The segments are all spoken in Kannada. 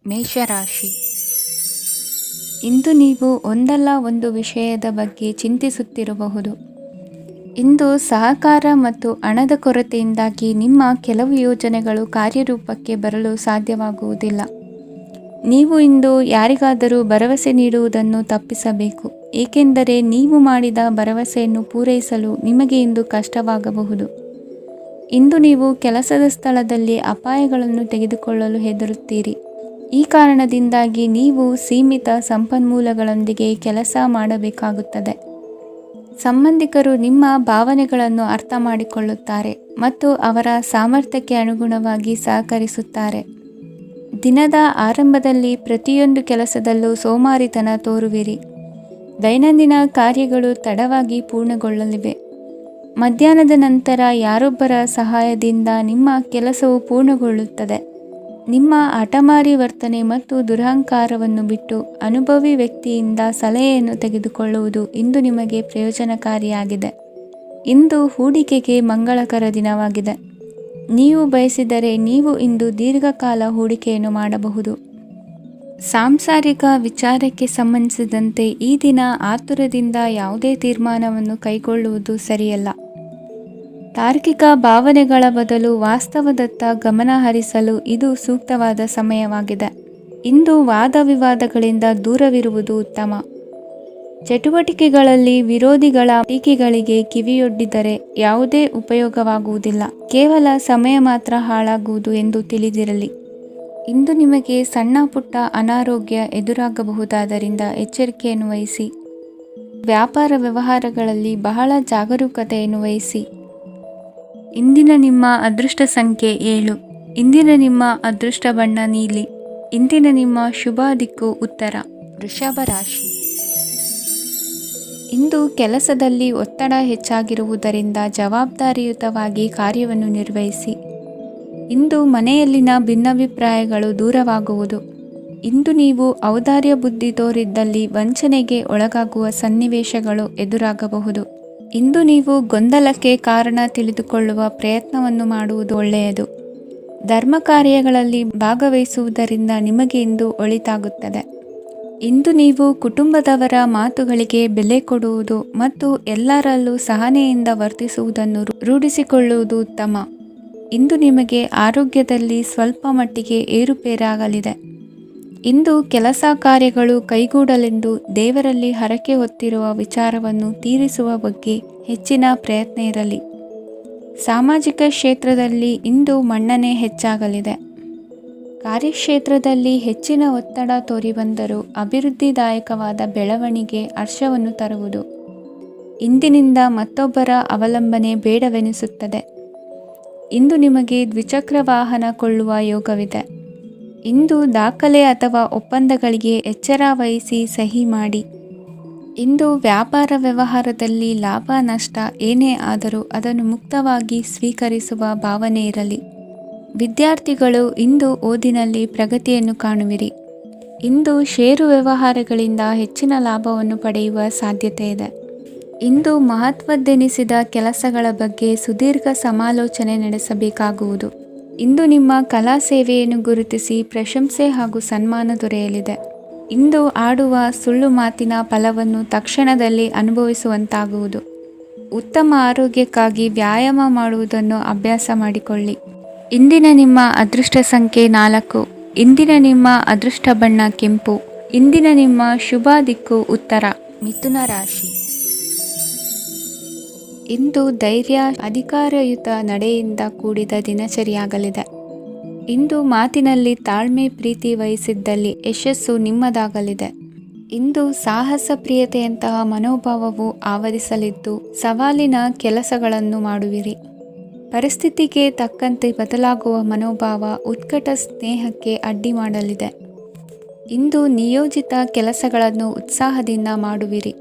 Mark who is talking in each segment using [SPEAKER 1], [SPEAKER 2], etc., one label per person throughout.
[SPEAKER 1] ಮೇಷರಾಶಿ. ಇಂದು ನೀವು ಒಂದಲ್ಲ ಒಂದು ವಿಷಯದ ಬಗ್ಗೆ ಚಿಂತಿಸುತ್ತಿರಬಹುದು. ಇಂದು ಸಹಕಾರ ಮತ್ತು ಹಣದ ಕೊರತೆಯಿಂದಾಗಿ ನಿಮ್ಮ ಕೆಲವು ಯೋಜನೆಗಳು ಕಾರ್ಯರೂಪಕ್ಕೆ ಬರಲು ಸಾಧ್ಯವಾಗುವುದಿಲ್ಲ. ನೀವು ಇಂದು ಯಾರಿಗಾದರೂ ಭರವಸೆ ನೀಡುವುದನ್ನು ತಪ್ಪಿಸಬೇಕು, ಏಕೆಂದರೆ ನೀವು ಮಾಡಿದ ಭರವಸೆಯನ್ನು ಪೂರೈಸಲು ನಿಮಗೆ ಇಂದು ಕಷ್ಟವಾಗಬಹುದು. ಇಂದು ನೀವು ಕೆಲಸದ ಸ್ಥಳದಲ್ಲಿ ಅಪಾಯಗಳನ್ನು ತೆಗೆದುಕೊಳ್ಳಲು ಹೆದರುತ್ತೀರಿ. ಈ ಕಾರಣದಿಂದಾಗಿ ನೀವು ಸೀಮಿತ ಸಂಪನ್ಮೂಲಗಳೊಂದಿಗೆ ಕೆಲಸ ಮಾಡಬೇಕಾಗುತ್ತದೆ. ಸಂಬಂಧಿಕರು ನಿಮ್ಮ ಭಾವನೆಗಳನ್ನು ಅರ್ಥ ಮಾಡಿಕೊಳ್ಳುತ್ತಾರೆ ಮತ್ತು ಅವರ ಸಾಮರ್ಥ್ಯಕ್ಕೆ ಅನುಗುಣವಾಗಿ ಸಹಕರಿಸುತ್ತಾರೆ. ದಿನದ ಆರಂಭದಲ್ಲಿ ಪ್ರತಿಯೊಂದು ಕೆಲಸದಲ್ಲೂ ಸೋಮಾರಿತನ ತೋರುವಿರಿ. ದೈನಂದಿನ ಕಾರ್ಯಗಳು ತಡವಾಗಿ ಪೂರ್ಣಗೊಳ್ಳಲಿವೆ. ಮಧ್ಯಾಹ್ನದ ನಂತರ ಯಾರೊಬ್ಬರ ಸಹಾಯದಿಂದ ನಿಮ್ಮ ಕೆಲಸವು ಪೂರ್ಣಗೊಳ್ಳುತ್ತದೆ. ನಿಮ್ಮ ಹಠಮಾರಿ ವರ್ತನೆ ಮತ್ತು ದುರಹಂಕಾರವನ್ನು ಬಿಟ್ಟು ಅನುಭವಿ ವ್ಯಕ್ತಿಯಿಂದ ಸಲಹೆಯನ್ನು ತೆಗೆದುಕೊಳ್ಳುವುದು ಇಂದು ನಿಮಗೆ ಪ್ರಯೋಜನಕಾರಿಯಾಗಿದೆ. ಇಂದು ಹೂಡಿಕೆಗೆ ಮಂಗಳಕರ ದಿನವಾಗಿದೆ. ನೀವು ಬಯಸಿದರೆ ನೀವು ಇಂದು ದೀರ್ಘಕಾಲ ಹೂಡಿಕೆಯನ್ನು ಮಾಡಬಹುದು. ಸಾಂಸಾರಿಕ ವಿಚಾರಕ್ಕೆ ಸಂಬಂಧಿಸಿದಂತೆ ಈ ದಿನ ಆತುರದಿಂದ ಯಾವುದೇ ತೀರ್ಮಾನವನ್ನು ಕೈಗೊಳ್ಳುವುದು ಸರಿಯಲ್ಲ. ತಾರ್ಕಿಕ ಭಾವನೆಗಳ ಬದಲು ವಾಸ್ತವದತ್ತ ಗಮನ ಹರಿಸಲು ಇದು ಸೂಕ್ತವಾದ ಸಮಯವಾಗಿದೆ. ಇಂದು ವಾದ ವಿವಾದಗಳಿಂದ ದೂರವಿರುವುದು ಉತ್ತಮ. ಚಟುವಟಿಕೆಗಳಲ್ಲಿ ವಿರೋಧಿಗಳ ಟೀಕೆಗಳಿಗೆ ಕಿವಿಯೊಡ್ಡಿದರೆ ಯಾವುದೇ ಉಪಯೋಗವಾಗುವುದಿಲ್ಲ, ಕೇವಲ ಸಮಯ ಮಾತ್ರ ಹಾಳಾಗುವುದು ಎಂದು ತಿಳಿದಿರಲಿ. ಇಂದು ನಿಮಗೆ ಸಣ್ಣ ಪುಟ್ಟ ಅನಾರೋಗ್ಯ ಎದುರಾಗಬಹುದಾದ್ದರಿಂದ ಎಚ್ಚರಿಕೆಯನ್ನು ವಹಿಸಿ. ವ್ಯಾಪಾರ ವ್ಯವಹಾರಗಳಲ್ಲಿ ಬಹಳ ಜಾಗರೂಕತೆಯನ್ನು ವಹಿಸಿ. ಇಂದಿನ ನಿಮ್ಮ ಅದೃಷ್ಟ ಸಂಖ್ಯೆ 7. ಇಂದಿನ ನಿಮ್ಮ ಅದೃಷ್ಟ ಬಣ್ಣ ನೀಲಿ. ಇಂದಿನ ನಿಮ್ಮ ಶುಭ ದಿಕ್ಕು ಉತ್ತರ. ವೃಷಭ ರಾಶಿ. ಇಂದು ಕೆಲಸದಲ್ಲಿ ಒತ್ತಡ ಹೆಚ್ಚಾಗಿರುವುದರಿಂದ ಜವಾಬ್ದಾರಿಯುತವಾಗಿ ಕಾರ್ಯವನ್ನು ನಿರ್ವಹಿಸಿ. ಇಂದು ಮನೆಯಲ್ಲಿನ ಭಿನ್ನಾಭಿಪ್ರಾಯಗಳು ದೂರವಾಗುವುದು. ಇಂದು ನೀವು ಔದಾರ್ಯ ಬುದ್ಧಿ ತೋರಿದ್ದಲ್ಲಿ ವಂಚನೆಗೆ ಒಳಗಾಗುವ ಸನ್ನಿವೇಶಗಳು ಎದುರಾಗಬಹುದು. ಇಂದು ನೀವು ಗೊಂದಲಕ್ಕೆ ಕಾರಣ ತಿಳಿದುಕೊಳ್ಳುವ ಪ್ರಯತ್ನವನ್ನು ಮಾಡುವುದು ಒಳ್ಳೆಯದು. ಧರ್ಮ ಕಾರ್ಯಗಳಲ್ಲಿ ಭಾಗವಹಿಸುವುದರಿಂದ ನಿಮಗೆ ಇಂದು ಒಳಿತಾಗುತ್ತದೆ. ಇಂದು ನೀವು ಕುಟುಂಬದವರ ಮಾತುಗಳಿಗೆ ಬೆಲೆ ಕೊಡುವುದು ಮತ್ತು ಎಲ್ಲರಲ್ಲೂ ಸಹನೆಯಿಂದ ವರ್ತಿಸುವುದನ್ನು ರೂಢಿಸಿಕೊಳ್ಳುವುದು ಉತ್ತಮ. ಇಂದು ನಿಮಗೆ ಆರೋಗ್ಯದಲ್ಲಿ ಸ್ವಲ್ಪ ಮಟ್ಟಿಗೆ ಏರುಪೇರಾಗಲಿದೆ. ಇಂದು ಕೆಲಸ ಕಾರ್ಯಗಳು ಕೈಗೂಡಲೆಂದು ದೇವರಲ್ಲಿ ಹರಕೆ ಹೊತ್ತಿರುವ ವಿಚಾರವನ್ನು ತೀರಿಸುವ ಬಗ್ಗೆ ಹೆಚ್ಚಿನ ಪ್ರಯತ್ನ ಇರಲಿ. ಸಾಮಾಜಿಕ ಕ್ಷೇತ್ರದಲ್ಲಿ ಇಂದು ಮನ್ನಣೆ ಹೆಚ್ಚಾಗಲಿದೆ. ಕಾರ್ಯಕ್ಷೇತ್ರದಲ್ಲಿ ಹೆಚ್ಚಿನ ಒತ್ತಡ ತೋರಿಬಂದರೂ ಅಭಿವೃದ್ಧಿದಾಯಕವಾದ ಬೆಳವಣಿಗೆ ಹರ್ಷವನ್ನು ತರುವುದು. ಇಂದಿನಿಂದ ಮತ್ತೊಬ್ಬರ ಅವಲಂಬನೆ ಬೇಡವೆನಿಸುತ್ತದೆ. ಇಂದು ನಿಮಗೆ ದ್ವಿಚಕ್ರ ವಾಹನ ಕೊಳ್ಳುವ ಯೋಗವಿದೆ. ಇಂದು ದಾಖಲೆ ಅಥವಾ ಒಪ್ಪಂದಗಳಿಗೆ ಎಚ್ಚರ ವಹಿಸಿ ಸಹಿ ಮಾಡಿ. ಇಂದು ವ್ಯಾಪಾರ ವ್ಯವಹಾರದಲ್ಲಿ ಲಾಭ ನಷ್ಟ ಏನೇ ಆದರೂ ಅದನ್ನು ಮುಕ್ತವಾಗಿ ಸ್ವೀಕರಿಸುವ ಭಾವನೆ ಇರಲಿ. ವಿದ್ಯಾರ್ಥಿಗಳು ಇಂದು ಓದಿನಲ್ಲಿ ಪ್ರಗತಿಯನ್ನು ಕಾಣುವಿರಿ. ಇಂದು ಷೇರು ವ್ಯವಹಾರಗಳಿಂದ ಹೆಚ್ಚಿನ ಲಾಭವನ್ನು ಪಡೆಯುವ ಸಾಧ್ಯತೆ ಇದೆ. ಇಂದು ಮಹತ್ವದ್ದೆನಿಸಿದ ಕೆಲಸಗಳ ಬಗ್ಗೆ ಸುದೀರ್ಘ ಸಮಾಲೋಚನೆ ನಡೆಸಬೇಕಾಗುವುದು. ಇಂದು ನಿಮ್ಮ ಕಲಾ ಸೇವೆಯನ್ನು ಗುರುತಿಸಿ ಪ್ರಶಂಸೆ ಹಾಗೂ ಸನ್ಮಾನ ದೊರೆಯಲಿದೆ. ಇಂದು ಆಡುವ ಸುಳ್ಳು ಮಾತಿನ ಫಲವನ್ನು ತಕ್ಷಣದಲ್ಲಿ ಅನುಭವಿಸುವಂತಾಗುವುದು. ಉತ್ತಮ ಆರೋಗ್ಯಕ್ಕಾಗಿ ವ್ಯಾಯಾಮ ಮಾಡುವುದನ್ನು ಅಭ್ಯಾಸ ಮಾಡಿಕೊಳ್ಳಿ. ಇಂದಿನ ನಿಮ್ಮ ಅದೃಷ್ಟ ಸಂಖ್ಯೆ 4. ಇಂದಿನ ನಿಮ್ಮ ಅದೃಷ್ಟ ಬಣ್ಣ ಕೆಂಪು. ಇಂದಿನ ನಿಮ್ಮ ಶುಭ ದಿಕ್ಕು ಉತ್ತರ. ಮಿಥುನ ರಾಶಿ. ಇಂದು ಧೈರ್ಯ, ಅಧಿಕಾರಯುತ ನಡೆಯಿಂದ ಕೂಡಿದ ದಿನಚರಿಯಾಗಲಿದೆ. ಇಂದು ಮಾತಿನಲ್ಲಿ ತಾಳ್ಮೆ, ಪ್ರೀತಿ ವಹಿಸಿದ್ದಲ್ಲಿ ಯಶಸ್ಸು ನಿಮ್ಮದಾಗಲಿದೆ. ಇಂದು ಸಾಹಸ ಪ್ರಿಯತೆಯಂತಹ ಮನೋಭಾವವು ಆವರಿಸಲಿದ್ದು ಸವಾಲಿನ ಕೆಲಸಗಳನ್ನು ಮಾಡುವಿರಿ. ಪರಿಸ್ಥಿತಿಗೆ ತಕ್ಕಂತೆ ಬದಲಾಗುವ ಮನೋಭಾವ ಉತ್ಕಟ ಸ್ನೇಹಕ್ಕೆ ಅಡ್ಡಿ ಮಾಡಲಿದೆ. ಇಂದು ನಿಯೋಜಿತ ಕೆಲಸಗಳನ್ನು ಉತ್ಸಾಹದಿಂದ ಮಾಡುವಿರಿ.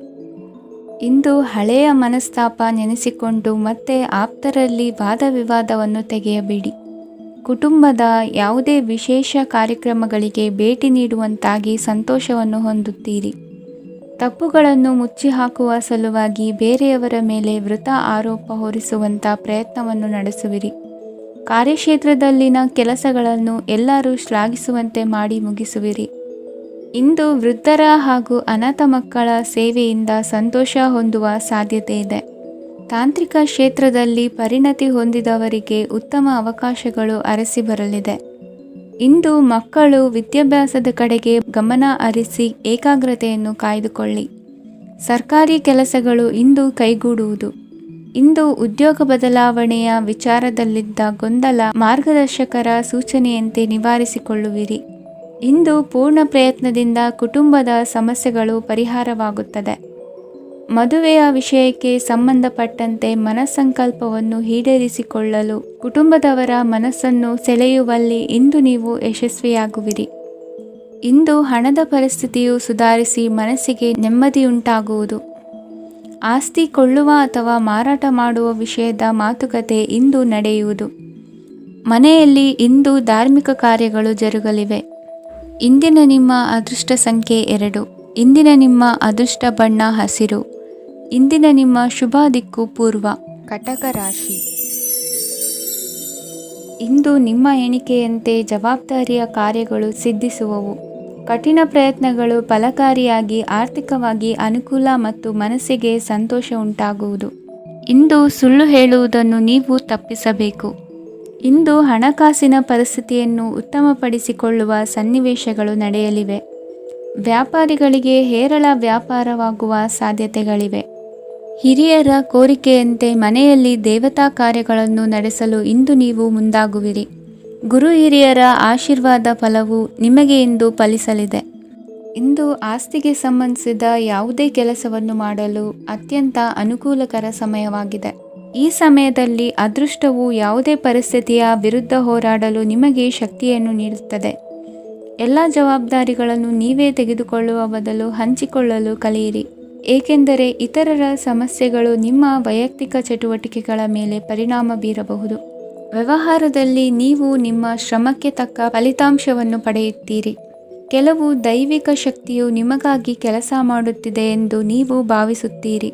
[SPEAKER 1] ಇಂದು ಹಳೆಯ ಮನಸ್ತಾಪ ನೆನೆಸಿಕೊಂಡು ಮತ್ತೆ ಆಪ್ತರಲ್ಲಿ ವಾದ ವಿವಾದವನ್ನು ತೆಗೆಯಬೇಡಿ. ಕುಟುಂಬದ ಯಾವುದೇ ವಿಶೇಷ ಕಾರ್ಯಕ್ರಮಗಳಿಗೆ ಭೇಟಿ ನೀಡುವಂತಾಗಿ ಸಂತೋಷವನ್ನು ಹೊಂದುತ್ತೀರಿ. ತಪ್ಪುಗಳನ್ನು ಮುಚ್ಚಿಹಾಕುವ ಸಲುವಾಗಿ ಬೇರೆಯವರ ಮೇಲೆ ವೃಥಾ ಆರೋಪ ಹೊರಿಸುವಂಥ ಪ್ರಯತ್ನವನ್ನು ನಡೆಸುವಿರಿ. ಕಾರ್ಯಕ್ಷೇತ್ರದಲ್ಲಿನ ಕೆಲಸಗಳನ್ನು ಎಲ್ಲರೂ ಶ್ಲಾಘಿಸುವಂತೆ ಮಾಡಿ ಮುಗಿಸುವಿರಿ. ಇಂದು ವೃದ್ಧರ ಹಾಗೂ ಅನಾಥ ಮಕ್ಕಳ ಸೇವೆಯಿಂದ ಸಂತೋಷ ಹೊಂದುವ ಸಾಧ್ಯತೆ ಇದೆ. ತಾಂತ್ರಿಕ ಕ್ಷೇತ್ರದಲ್ಲಿ ಪರಿಣತಿ ಹೊಂದಿದವರಿಗೆ ಉತ್ತಮ ಅವಕಾಶಗಳು ಅರಸಿ ಬರಲಿದೆ. ಇಂದು ಮಕ್ಕಳು ವಿದ್ಯಾಭ್ಯಾಸದ ಕಡೆಗೆ ಗಮನ ಹರಿಸಿ ಏಕಾಗ್ರತೆಯನ್ನು ಕಾಯ್ದುಕೊಳ್ಳಿ. ಸರ್ಕಾರಿ ಕೆಲಸಗಳು ಇಂದು ಕೈಗೂಡುವುದು. ಇಂದು ಉದ್ಯೋಗ ಬದಲಾವಣೆಯ ವಿಚಾರದಲ್ಲಿದ್ದ ಗೊಂದಲ ಮಾರ್ಗದರ್ಶಕರ ಸೂಚನೆಯಂತೆ ನಿವಾರಿಸಿಕೊಳ್ಳುವಿರಿ. ಇಂದು ಪೂರ್ಣ ಪ್ರಯತ್ನದಿಂದ ಕುಟುಂಬದ ಸಮಸ್ಯೆಗಳು ಪರಿಹಾರವಾಗುತ್ತದೆ. ಮದುವೆಯ ವಿಷಯಕ್ಕೆ ಸಂಬಂಧಪಟ್ಟಂತೆ ಮನಸ್ಸಂಕಲ್ಪವನ್ನು ಈಡೇರಿಸಿಕೊಳ್ಳಲು ಕುಟುಂಬದವರ ಮನಸ್ಸನ್ನು ಸೆಳೆಯುವಲ್ಲಿ ಇಂದು ನೀವು ಯಶಸ್ವಿಯಾಗುವಿರಿ. ಇಂದು ಹಣದ ಪರಿಸ್ಥಿತಿಯು ಸುಧಾರಿಸಿ ಮನಸ್ಸಿಗೆ ನೆಮ್ಮದಿಯುಂಟಾಗುವುದು. ಆಸ್ತಿ ಕೊಳ್ಳುವ ಅಥವಾ ಮಾರಾಟ ಮಾಡುವ ವಿಷಯದ ಮಾತುಕತೆ ಇಂದು ನಡೆಯುವುದು. ಮನೆಯಲ್ಲಿ ಇಂದು ಧಾರ್ಮಿಕ ಕಾರ್ಯಗಳು ಜರುಗಲಿವೆ. ಇಂದಿನ ನಿಮ್ಮ ಅದೃಷ್ಟ ಸಂಖ್ಯೆ 2. ಇಂದಿನ ನಿಮ್ಮ ಅದೃಷ್ಟ ಬಣ್ಣ ಹಸಿರು. ಇಂದಿನ ನಿಮ್ಮ ಶುಭ ದಿಕ್ಕು ಪೂರ್ವ. ಕಟಕ ರಾಶಿ. ಇಂದು ನಿಮ್ಮ ಎಣಿಕೆಯಂತೆ ಜವಾಬ್ದಾರಿಯ ಕಾರ್ಯಗಳು ಸಿದ್ಧಿಸುವವು. ಕಠಿಣ ಪ್ರಯತ್ನಗಳು ಫಲಕಾರಿಯಾಗಿ ಆರ್ಥಿಕವಾಗಿ ಅನುಕೂಲ ಮತ್ತು ಮನಸ್ಸಿಗೆ ಸಂತೋಷ ಉಂಟಾಗುವುದು. ಇಂದು ಸುಳ್ಳು ಹೇಳುವುದನ್ನು ನೀವು ತಪ್ಪಿಸಬೇಕು. ಇಂದು ಹಣಕಾಸಿನ ಪರಿಸ್ಥಿತಿಯನ್ನು ಉತ್ತಮಪಡಿಸಿಕೊಳ್ಳುವ ಸನ್ನಿವೇಶಗಳು ನಡೆಯಲಿವೆ. ವ್ಯಾಪಾರಿಗಳಿಗೆ ಹೇರಳ ವ್ಯಾಪಾರವಾಗುವ ಸಾಧ್ಯತೆಗಳಿವೆ. ಹಿರಿಯರ ಕೋರಿಕೆಯಂತೆ ಮನೆಯಲ್ಲಿ ದೇವತಾ ಕಾರ್ಯಗಳನ್ನು ನಡೆಸಲು ಇಂದು ನೀವು ಮುಂದಾಗುವಿರಿ. ಗುರು ಹಿರಿಯರ ಆಶೀರ್ವಾದ ಫಲವು ನಿಮಗೆ ಇಂದು ಫಲಿಸಲಿದೆ. ಇಂದು ಆಸ್ತಿಗೆ ಸಂಬಂಧಿಸಿದ ಯಾವುದೇ ಕೆಲಸವನ್ನು ಮಾಡಲು ಅತ್ಯಂತ ಅನುಕೂಲಕರ ಸಮಯವಾಗಿದೆ. ಈ ಸಮಯದಲ್ಲಿ ಅದೃಷ್ಟವು ಯಾವುದೇ ಪರಿಸ್ಥಿತಿಯ ವಿರುದ್ಧ ಹೋರಾಡಲು ನಿಮಗೆ ಶಕ್ತಿಯನ್ನು ನೀಡುತ್ತದೆ. ಎಲ್ಲ ಜವಾಬ್ದಾರಿಗಳನ್ನು ನೀವೇ ತೆಗೆದುಕೊಳ್ಳುವ ಬದಲು ಹಂಚಿಕೊಳ್ಳಲು ಕಲಿಯಿರಿ. ಏಕೆಂದರೆ ಇತರರ ಸಮಸ್ಯೆಗಳು ನಿಮ್ಮ ವೈಯಕ್ತಿಕ ಚಟುವಟಿಕೆಗಳ ಮೇಲೆ ಪರಿಣಾಮ ಬೀರಬಹುದು. ವ್ಯವಹಾರದಲ್ಲಿ ನೀವು ನಿಮ್ಮ ಶ್ರಮಕ್ಕೆ ತಕ್ಕ ಫಲಿತಾಂಶವನ್ನು ಪಡೆಯುತ್ತೀರಿ. ಕೆಲವು ದೈವಿಕ ಶಕ್ತಿಯು ನಿಮಗಾಗಿ ಕೆಲಸ ಮಾಡುತ್ತಿದೆ ಎಂದು ನೀವು ಭಾವಿಸುತ್ತೀರಿ.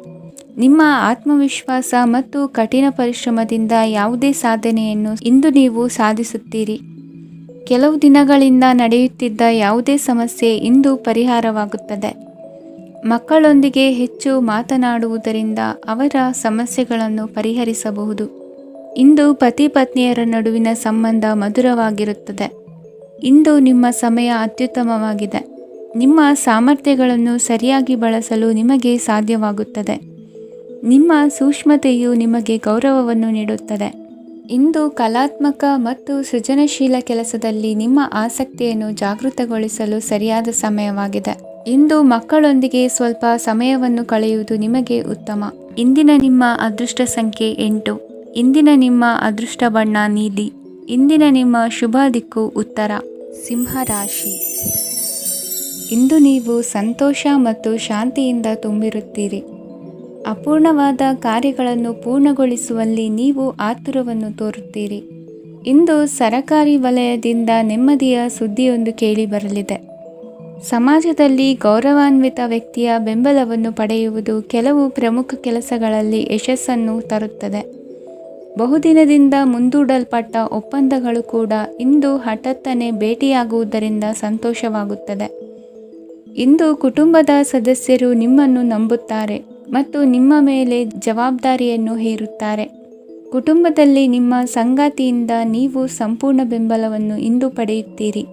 [SPEAKER 1] ನಿಮ್ಮ ಆತ್ಮವಿಶ್ವಾಸ ಮತ್ತು ಕಠಿಣ ಪರಿಶ್ರಮದಿಂದ ಯಾವುದೇ ಸಾಧನೆಯನ್ನು ಇಂದು ನೀವು ಸಾಧಿಸುತ್ತೀರಿ. ಕೆಲವು ದಿನಗಳಿಂದ ನಡೆಯುತ್ತಿದ್ದ ಯಾವುದೇ ಸಮಸ್ಯೆ ಇಂದು ಪರಿಹಾರವಾಗುತ್ತದೆ. ಮಕ್ಕಳೊಂದಿಗೆ ಹೆಚ್ಚು ಮಾತನಾಡುವುದರಿಂದ ಅವರ ಸಮಸ್ಯೆಗಳನ್ನು ಪರಿಹರಿಸಬಹುದು. ಇಂದು ಪತಿ ಪತ್ನಿಯರ ನಡುವಿನ ಸಂಬಂಧ ಮಧುರವಾಗಿರುತ್ತದೆ. ಇಂದು ನಿಮ್ಮ ಸಮಯ ಅತ್ಯುತ್ತಮವಾಗಿದೆ. ನಿಮ್ಮ ಸಾಮರ್ಥ್ಯಗಳನ್ನು ಸರಿಯಾಗಿ ಬಳಸಲು ನಿಮಗೆ ಸಾಧ್ಯವಾಗುತ್ತದೆ. ನಿಮ್ಮ ಸೂಕ್ಷ್ಮತೆಯು ನಿಮಗೆ ಗೌರವವನ್ನು ನೀಡುತ್ತದೆ. ಇಂದು ಕಲಾತ್ಮಕ ಮತ್ತು ಸೃಜನಶೀಲ ಕೆಲಸದಲ್ಲಿ ನಿಮ್ಮ ಆಸಕ್ತಿಯನ್ನು ಜಾಗೃತಗೊಳಿಸಲು ಸರಿಯಾದ ಸಮಯವಾಗಿದೆ. ಇಂದು ಮಕ್ಕಳೊಂದಿಗೆ ಸ್ವಲ್ಪ ಸಮಯವನ್ನು ಕಳೆಯುವುದು ನಿಮಗೆ ಉತ್ತಮ. ಇಂದಿನ ನಿಮ್ಮ ಅದೃಷ್ಟ ಸಂಖ್ಯೆ 8. ಇಂದಿನ ನಿಮ್ಮ ಅದೃಷ್ಟ ಬಣ್ಣ ನೀಲಿ. ಇಂದಿನ ನಿಮ್ಮ ಶುಭ ದಿಕ್ಕು ಉತ್ತರ. ಸಿಂಹ ರಾಶಿ. ಇಂದು ನೀವು ಸಂತೋಷ ಮತ್ತು ಶಾಂತಿಯಿಂದ ತುಂಬಿರುತ್ತೀರಿ. ಅಪೂರ್ಣವಾದ ಕಾರ್ಯಗಳನ್ನು ಪೂರ್ಣಗೊಳಿಸುವಲ್ಲಿ ನೀವು ಆತುರವನ್ನು ತೋರುತ್ತೀರಿ. ಇಂದು ಸರಕಾರಿ ವಲಯದಿಂದ ನೆಮ್ಮದಿಯ ಸುದ್ದಿಯೊಂದು ಕೇಳಿಬರಲಿದೆ. ಸಮಾಜದಲ್ಲಿ ಗೌರವಾನ್ವಿತ ವ್ಯಕ್ತಿಯ ಬೆಂಬಲವನ್ನು ಪಡೆಯುವುದು ಕೆಲವು ಪ್ರಮುಖ ಕೆಲಸಗಳಲ್ಲಿ ಯಶಸ್ಸನ್ನು ತರುತ್ತದೆ. ಬಹುದಿನದಿಂದ ಮುಂದೂಡಲ್ಪಟ್ಟ ಒಪ್ಪಂದಗಳು ಕೂಡ ಇಂದು ಹಠಾತ್ತನೆ ಭೇಟಿಯಾಗುವುದರಿಂದ ಸಂತೋಷವಾಗುತ್ತದೆ. ಇಂದು ಕುಟುಂಬದ ಸದಸ್ಯರು ನಿಮ್ಮನ್ನು ನಂಬುತ್ತಾರೆ ಮತ್ತು ನಿಮ್ಮ ಮೇಲೆ ಜವಾಬ್ದಾರಿಯನ್ನು ಹೇರುತ್ತಾರೆ. ಕುಟುಂಬದಲ್ಲಿ ನಿಮ್ಮ ಸಂಗಾತಿಯಿಂದ ನೀವು ಸಂಪೂರ್ಣ ಬೆಂಬಲವನ್ನು ಇಂದು ಪಡೆಯುತ್ತೀರಿ.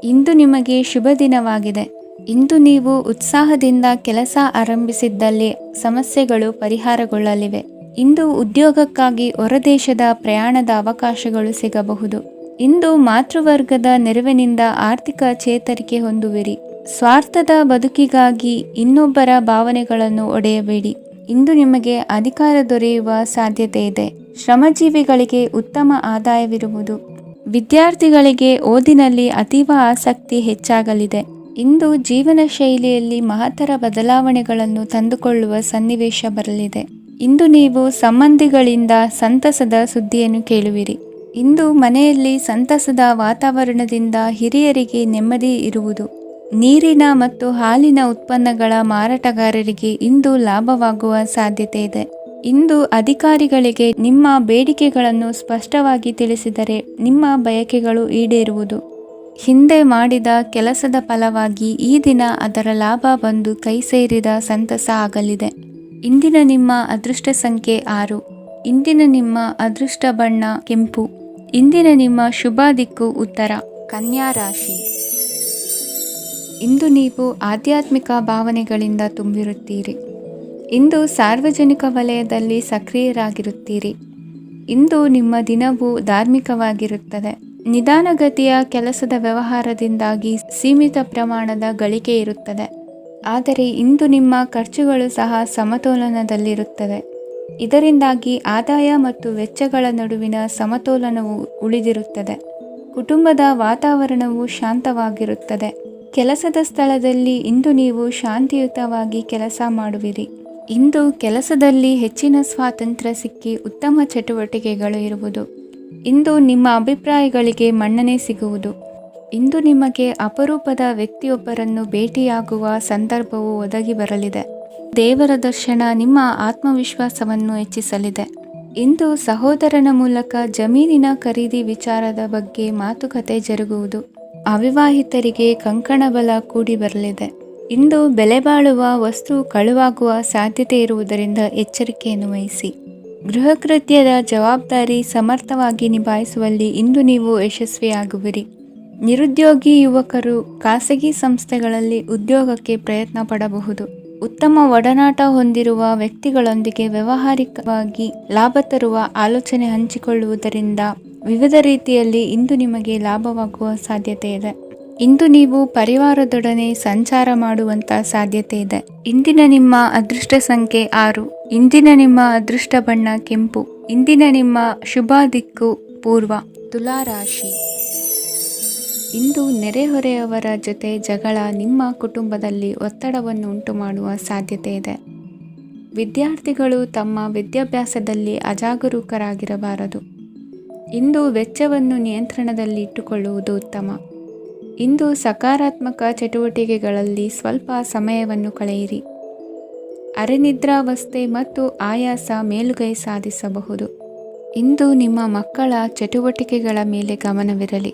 [SPEAKER 1] ಇಂದು ನಿಮಗೆ ಶುಭ ದಿನವಾಗಿದೆ. ಇಂದು ನೀವು ಉತ್ಸಾಹದಿಂದ ಕೆಲಸ ಆರಂಭಿಸಿದ್ದಲ್ಲಿ ಸಮಸ್ಯೆಗಳು ಪರಿಹಾರಗೊಳ್ಳಲಿವೆ. ಇಂದು ಉದ್ಯೋಗಕ್ಕಾಗಿ ಹೊರದೇಶದ ಪ್ರಯಾಣದ ಅವಕಾಶಗಳು ಸಿಗಬಹುದು. ಇಂದು ಮಾತೃವರ್ಗದ ನೆರವಿನಿಂದ ಆರ್ಥಿಕ ಚೇತರಿಕೆ ಹೊಂದುವಿರಿ. ಸ್ವಾರ್ಥದ ಬದುಕಿಗಾಗಿ ಇನ್ನೊಬ್ಬರ ಭಾವನೆಗಳನ್ನು ಒಡೆಯಬೇಡಿ. ಇಂದು ನಿಮಗೆ ಅಧಿಕಾರ ದೊರೆಯುವ ಸಾಧ್ಯತೆ ಇದೆ. ಶ್ರಮಜೀವಿಗಳಿಗೆ ಉತ್ತಮ ಆದಾಯವಿರುವುದು. ವಿದ್ಯಾರ್ಥಿಗಳಿಗೆ ಓದಿನಲ್ಲಿ ಅತೀವ ಆಸಕ್ತಿ ಹೆಚ್ಚಾಗಲಿದೆ. ಇಂದು ಜೀವನ ಶೈಲಿಯಲ್ಲಿ ಮಹತ್ತರ ಬದಲಾವಣೆಗಳನ್ನು ತಂದುಕೊಳ್ಳುವ ಸನ್ನಿವೇಶ ಬರಲಿದೆ. ಇಂದು ನೀವು ಸಂಬಂಧಿಗಳಿಂದ ಸಂತಸದ ಸುದ್ದಿಯನ್ನು ಕೇಳುವಿರಿ. ಇಂದು ಮನೆಯಲ್ಲಿ ಸಂತಸದ ವಾತಾವರಣದಿಂದ ಹಿರಿಯರಿಗೆ ನೆಮ್ಮದಿ ಇರುವುದು. ನೀರಿನ ಮತ್ತು ಹಾಲಿನ ಉತ್ಪನ್ನಗಳ ಮಾರಾಟಗಾರರಿಗೆ ಇಂದು ಲಾಭವಾಗುವ ಸಾಧ್ಯತೆ ಇದೆ. ಇಂದು ಅಧಿಕಾರಿಗಳಿಗೆ ನಿಮ್ಮ ಬೇಡಿಕೆಗಳನ್ನು ಸ್ಪಷ್ಟವಾಗಿ ತಿಳಿಸಿದರೆ ನಿಮ್ಮ ಬಯಕೆಗಳು ಈಡೇರುವುದು. ಹಿಂದೆ ಮಾಡಿದ ಕೆಲಸದ ಫಲವಾಗಿ ಈ ದಿನ ಅದರ ಲಾಭ ಬಂದು ಕೈ ಸೇರಿದ ಸಂತಸ ಆಗಲಿದೆ. ಇಂದಿನ ನಿಮ್ಮ ಅದೃಷ್ಟ ಸಂಖ್ಯೆ 6. ಇಂದಿನ ನಿಮ್ಮ ಅದೃಷ್ಟ ಬಣ್ಣ ಕೆಂಪು. ಇಂದಿನ ನಿಮ್ಮ ಶುಭ ದಿಕ್ಕು ಉತ್ತರ. ಕನ್ಯಾ ರಾಶಿ. ಇಂದು ನೀವು ಆಧ್ಯಾತ್ಮಿಕ ಭಾವನೆಗಳಿಂದ ತುಂಬಿರುತ್ತೀರಿ. ಇಂದು ಸಾರ್ವಜನಿಕ ವಲಯದಲ್ಲಿ ಸಕ್ರಿಯರಾಗಿರುತ್ತೀರಿ. ಇಂದು ನಿಮ್ಮ ದಿನವು ಧಾರ್ಮಿಕವಾಗಿರುತ್ತದೆ. ನಿಧಾನಗತಿಯ ಕೆಲಸದ ವ್ಯವಹಾರದಿಂದಾಗಿ ಸೀಮಿತ ಪ್ರಮಾಣದ ಗಳಿಕೆ ಇರುತ್ತದೆ. ಆದರೆ ಇಂದು ನಿಮ್ಮ ಖರ್ಚುಗಳು ಸಹ ಸಮತೋಲನದಲ್ಲಿರುತ್ತವೆ. ಇದರಿಂದಾಗಿ ಆದಾಯ ಮತ್ತು ವೆಚ್ಚಗಳ ನಡುವಿನ ಸಮತೋಲನವು ಉಳಿದಿರುತ್ತದೆ. ಕುಟುಂಬದ ವಾತಾವರಣವು ಶಾಂತವಾಗಿರುತ್ತದೆ. ಕೆಲಸದ ಸ್ಥಳದಲ್ಲಿ ಇಂದು ನೀವು ಶಾಂತಿಯುತವಾಗಿ ಕೆಲಸ ಮಾಡುವಿರಿ. ಇಂದು ಕೆಲಸದಲ್ಲಿ ಹೆಚ್ಚಿನ ಸ್ವಾತಂತ್ರ್ಯ ಸಿಕ್ಕಿ ಉತ್ತಮ ಚಟುವಟಿಕೆಗಳು ಇರುವುದು. ಇಂದು ನಿಮ್ಮ ಅಭಿಪ್ರಾಯಗಳಿಗೆ ಮನ್ನಣೆ ಸಿಗುವುದು. ಇಂದು ನಿಮಗೆ ಅಪರೂಪದ ವ್ಯಕ್ತಿಯೊಬ್ಬರನ್ನು ಭೇಟಿಯಾಗುವ ಸಂದರ್ಭವು ಒದಗಿ ಬರಲಿದೆ. ದೇವರ ದರ್ಶನ ನಿಮ್ಮ ಆತ್ಮವಿಶ್ವಾಸವನ್ನು ಹೆಚ್ಚಿಸಲಿದೆ. ಇಂದು ಸಹೋದರನ ಮೂಲಕ ಜಮೀನಿನ ಖರೀದಿ ವಿಚಾರದ ಬಗ್ಗೆ ಮಾತುಕತೆ ಜರುಗುವುದು. ಅವಿವಾಹಿತರಿಗೆ ಕಂಕಣ ಬಲ ಕೂಡಿ ಬರಲಿದೆ. ಇಂದು ಬೆಲೆ ಬಾಳುವ ವಸ್ತು ಕಳುವಾಗುವ ಸಾಧ್ಯತೆ ಇರುವುದರಿಂದ ಎಚ್ಚರಿಕೆಯನ್ನು ವಹಿಸಿ. ಗೃಹ ಕೃತ್ಯದ ಜವಾಬ್ದಾರಿ ಸಮರ್ಥವಾಗಿ ನಿಭಾಯಿಸುವಲ್ಲಿ ಇಂದು ನೀವು ಯಶಸ್ವಿಯಾಗುವಿರಿ. ನಿರುದ್ಯೋಗಿ ಯುವಕರು ಖಾಸಗಿ ಸಂಸ್ಥೆಗಳಲ್ಲಿ ಉದ್ಯೋಗಕ್ಕೆ ಪ್ರಯತ್ನ ಪಡಬಹುದು. ಉತ್ತಮ ಒಡನಾಟ ಹೊಂದಿರುವ ವ್ಯಕ್ತಿಗಳೊಂದಿಗೆ ವ್ಯಾವಹಾರಿಕವಾಗಿ ಲಾಭ ತರುವ ಆಲೋಚನೆ ಹಂಚಿಕೊಳ್ಳುವುದರಿಂದ ವಿವಿಧ ರೀತಿಯಲ್ಲಿ ಇಂದು ನಿಮಗೆ ಲಾಭವಾಗುವ ಸಾಧ್ಯತೆ ಇದೆ. ಇಂದು ನೀವು ಪರಿವಾರದೊಡನೆ ಸಂಚಾರ ಮಾಡುವಂತ ಸಾಧ್ಯತೆ ಇದೆ. ಇಂದಿನ ನಿಮ್ಮ ಅದೃಷ್ಟ ಸಂಖ್ಯೆ 6. ಇಂದಿನ ನಿಮ್ಮ ಅದೃಷ್ಟ ಬಣ್ಣ ಕೆಂಪು. ಇಂದಿನ ನಿಮ್ಮ ಶುಭ ದಿಕ್ಕು ಪೂರ್ವ. ತುಲಾ ರಾಶಿ. ಇಂದು ನೆರೆಹೊರೆಯವರ ಜೊತೆ ಜಗಳ ನಿಮ್ಮ ಕುಟುಂಬದಲ್ಲಿ ಒತ್ತಡವನ್ನು ಉಂಟು ಮಾಡುವ ಸಾಧ್ಯತೆ ಇದೆ. ವಿದ್ಯಾರ್ಥಿಗಳು ತಮ್ಮ ವಿದ್ಯಾಭ್ಯಾಸದಲ್ಲಿ ಅಜಾಗರೂಕರಾಗಿರಬಾರದು. ಇಂದು ವೆಚ್ಚವನ್ನು ನಿಯಂತ್ರಣದಲ್ಲಿ ಇಟ್ಟುಕೊಳ್ಳುವುದು ಉತ್ತಮ. ಇಂದು ಸಕಾರಾತ್ಮಕ ಚಟುವಟಿಕೆಗಳಲ್ಲಿ ಸ್ವಲ್ಪ ಸಮಯವನ್ನು ಕಳೆಯಿರಿ. ಅರೆನಿದ್ರಾವಸ್ಥೆ ಮತ್ತು ಆಯಾಸ ಮೇಲುಗೈ ಸಾಧಿಸಬಹುದು. ಇಂದು ನಿಮ್ಮ ಮಕ್ಕಳ ಚಟುವಟಿಕೆಗಳ ಮೇಲೆ ಗಮನವಿರಲಿ.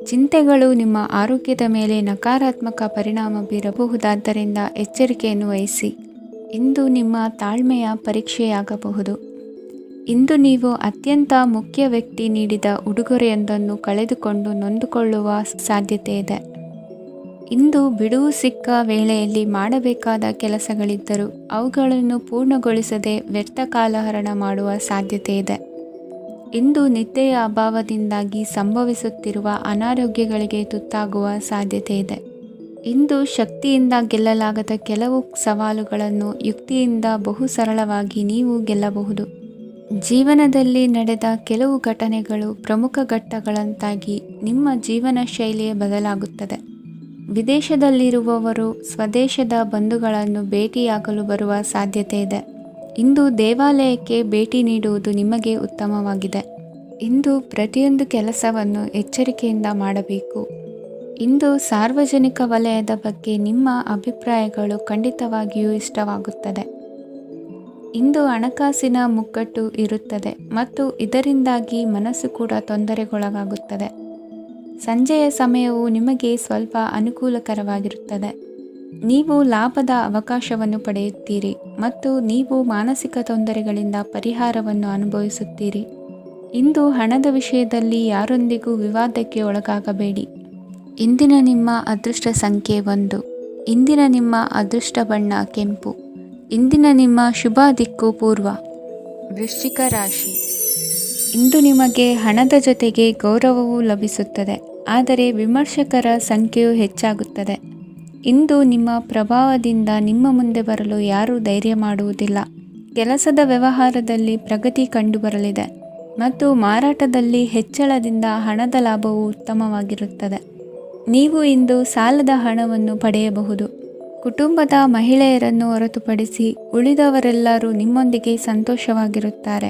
[SPEAKER 1] ಚಿಂತೆಗಳು ನಿಮ್ಮ ಆರೋಗ್ಯದ ಮೇಲೆ ನಕಾರಾತ್ಮಕ ಪರಿಣಾಮ ಬೀರಬಹುದಾದ್ದರಿಂದ ಎಚ್ಚರಿಕೆಯನ್ನು ವಹಿಸಿ. ಇಂದು ನಿಮ್ಮ ತಾಳ್ಮೆಯ ಪರೀಕ್ಷೆಯಾಗಬಹುದು. ಇಂದು ನೀವು ಅತ್ಯಂತ ಮುಖ್ಯ ವ್ಯಕ್ತಿ ನೀಡಿದ ಉಡುಗೊರೆಯೊಂದನ್ನು ಕಳೆದುಕೊಂಡು ನೊಂದುಕೊಳ್ಳುವ ಸಾಧ್ಯತೆ ಇದೆ. ಇಂದು ಬಿಡುವು ಸಿಕ್ಕ ವೇಳೆಯಲ್ಲಿ ಮಾಡಬೇಕಾದ ಕೆಲಸಗಳಿದ್ದರೂ ಅವುಗಳನ್ನು ಪೂರ್ಣಗೊಳಿಸದೆ ವ್ಯರ್ಥ ಕಾಲಹರಣ ಮಾಡುವ ಸಾಧ್ಯತೆ ಇದೆ. ಇಂದು ನಿದ್ದೆಯ ಅಭಾವದಿಂದಾಗಿ ಸಂಭವಿಸುತ್ತಿರುವ ಅನಾರೋಗ್ಯಗಳಿಗೆ ತುತ್ತಾಗುವ ಸಾಧ್ಯತೆ ಇದೆ. ಇಂದು ಶಕ್ತಿಯಿಂದ ಗೆಲ್ಲಲಾಗದ ಕೆಲವು ಸವಾಲುಗಳನ್ನು ಯುಕ್ತಿಯಿಂದ ಬಹು ಸರಳವಾಗಿ ನೀವು ಗೆಲ್ಲಬಹುದು. ಜೀವನದಲ್ಲಿ ನಡೆದ ಕೆಲವು ಘಟನೆಗಳು ಪ್ರಮುಖ ಘಟ್ಟಗಳಂತಾಗಿ ನಿಮ್ಮ ಜೀವನ ಶೈಲಿಯೇ ಬದಲಾಗುತ್ತದೆ. ವಿದೇಶದಲ್ಲಿರುವವರು ಸ್ವದೇಶದ ಬಂಧುಗಳನ್ನು ಭೇಟಿಯಾಗಲು ಬರುವ ಸಾಧ್ಯತೆ ಇದೆ. ಇಂದು ದೇವಾಲಯಕ್ಕೆ ಭೇಟಿ ನೀಡುವುದು ನಿಮಗೆ ಉತ್ತಮವಾಗಿದೆ. ಇಂದು ಪ್ರತಿಯೊಂದು ಕೆಲಸವನ್ನು ಎಚ್ಚರಿಕೆಯಿಂದ ಮಾಡಬೇಕು. ಇಂದು ಸಾರ್ವಜನಿಕ ವಲಯದ ಬಗ್ಗೆ ನಿಮ್ಮ ಅಭಿಪ್ರಾಯಗಳು ಖಂಡಿತವಾಗಿಯೂ ಇಷ್ಟವಾಗುತ್ತದೆ. ಇಂದು ಹಣಕಾಸಿನ ಮುಗ್ಗಟ್ಟು ಇರುತ್ತದೆ ಮತ್ತು ಇದರಿಂದಾಗಿ ಮನಸ್ಸು ಕೂಡ ತೊಂದರೆಗೊಳಗಾಗುತ್ತದೆ. ಸಂಜೆಯ ಸಮಯವು ನಿಮಗೆ ಸ್ವಲ್ಪ ಅನುಕೂಲಕರವಾಗಿರುತ್ತದೆ. ನೀವು ಲಾಭದ ಅವಕಾಶವನ್ನು ಪಡೆಯುತ್ತೀರಿ ಮತ್ತು ನೀವು ಮಾನಸಿಕ ತೊಂದರೆಗಳಿಂದ ಪರಿಹಾರವನ್ನು ಅನುಭವಿಸುತ್ತೀರಿ. ಇಂದು ಹಣದ ವಿಷಯದಲ್ಲಿ ಯಾರೊಂದಿಗೂ ವಿವಾದಕ್ಕೆ ಒಳಗಾಗಬೇಡಿ. ಇಂದಿನ ನಿಮ್ಮ ಅದೃಷ್ಟ ಸಂಖ್ಯೆ 1. ಇಂದಿನ ನಿಮ್ಮ ಅದೃಷ್ಟ ಬಣ್ಣ ಕೆಂಪು. ಇಂದಿನ ನಿಮ್ಮ ಶುಭ ದಿಕ್ಕು ಪೂರ್ವ. ವೃಶ್ಚಿಕ ರಾಶಿ. ಇಂದು ನಿಮಗೆ ಹಣದ ಜೊತೆಗೆ ಗೌರವವೂ ಲಭಿಸುತ್ತದೆ, ಆದರೆ ವಿಮರ್ಶಕರ ಸಂಖ್ಯೆಯು ಹೆಚ್ಚಾಗುತ್ತದೆ. ಇಂದು ನಿಮ್ಮ ಪ್ರಭಾವದಿಂದ ನಿಮ್ಮ ಮುಂದೆ ಬರಲು ಯಾರೂ ಧೈರ್ಯ ಮಾಡುವುದಿಲ್ಲ. ಕೆಲಸದ ವ್ಯವಹಾರದಲ್ಲಿ ಪ್ರಗತಿ ಕಂಡುಬರಲಿದೆ ಮತ್ತು ಮಾರಾಟದಲ್ಲಿ ಹೆಚ್ಚಳದಿಂದ ಹಣದ ಲಾಭವು ಉತ್ತಮವಾಗಿರುತ್ತದೆ. ನೀವು ಇಂದು ಸಾಲದ ಹಣವನ್ನು ಪಡೆಯಬಹುದು. ಕುಟುಂಬದ ಮಹಿಳೆಯರನ್ನು ಹೊರತುಪಡಿಸಿ ಉಳಿದವರೆಲ್ಲರೂ ನಿಮ್ಮೊಂದಿಗೆ ಸಂತೋಷವಾಗಿರುತ್ತಾರೆ.